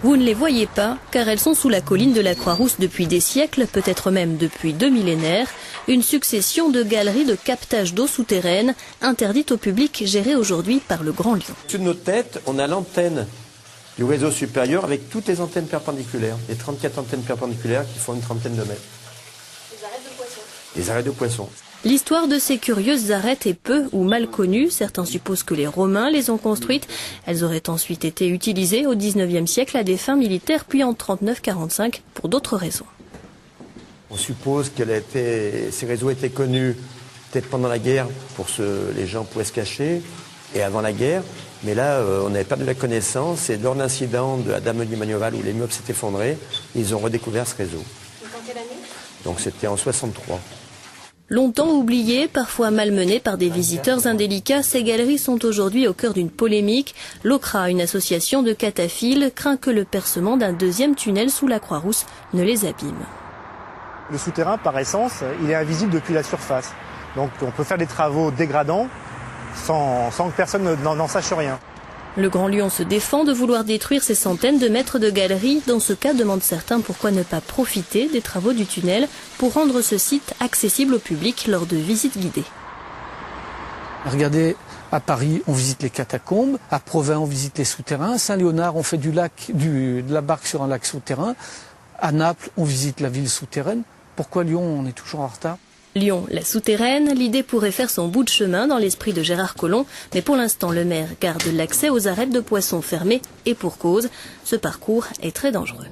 Vous ne les voyez pas, car elles sont sous la colline de la Croix-Rousse depuis des siècles, peut-être même depuis 2 millénaires. Une succession de galeries de captage d'eau souterraine, interdites au public, gérées aujourd'hui par le Grand Lyon. Au-dessus de nos têtes, on a l'antenne du réseau supérieur avec toutes les antennes perpendiculaires. Les 34 antennes perpendiculaires qui font une trentaine de mètres. Les arêtes de poissons. Les arêtes de poissons. L'histoire de ces curieuses arêtes est peu ou mal connue. Certains supposent que les Romains les ont construites. Elles auraient ensuite été utilisées au XIXe siècle à des fins militaires, puis en 39-45 pour d'autres raisons. On suppose que ces réseaux étaient connus peut-être pendant la guerre, les gens pouvaient se cacher, et avant la guerre. Mais là, on avait perdu la connaissance, et lors d'incident de la Dame du Magnoval où l'immeuble s'est effondré, ils ont redécouvert ce réseau. En quelle année ? Donc c'était en 63. Longtemps oubliées, parfois malmenées par des visiteurs indélicats, ces galeries sont aujourd'hui au cœur d'une polémique. L'OCRA, une association de cataphiles, craint que le percement d'un deuxième tunnel sous la Croix-Rousse ne les abîme. Le souterrain, par essence, il est invisible depuis la surface. Donc on peut faire des travaux dégradants sans que personne n'en sache rien. Le Grand Lyon se défend de vouloir détruire ces centaines de mètres de galeries. Dans ce cas, demandent certains pourquoi ne pas profiter des travaux du tunnel pour rendre ce site accessible au public lors de visites guidées. Regardez, à Paris, on visite les catacombes. À Provins, on visite les souterrains. Saint-Léonard, on fait de la barque sur un lac souterrain. À Naples, on visite la ville souterraine. Pourquoi Lyon, on est toujours en retard ? Lyon, la souterraine, l'idée pourrait faire son bout de chemin dans l'esprit de Gérard Collomb, mais pour l'instant le maire garde l'accès aux arêtes de poissons fermées et pour cause, ce parcours est très dangereux.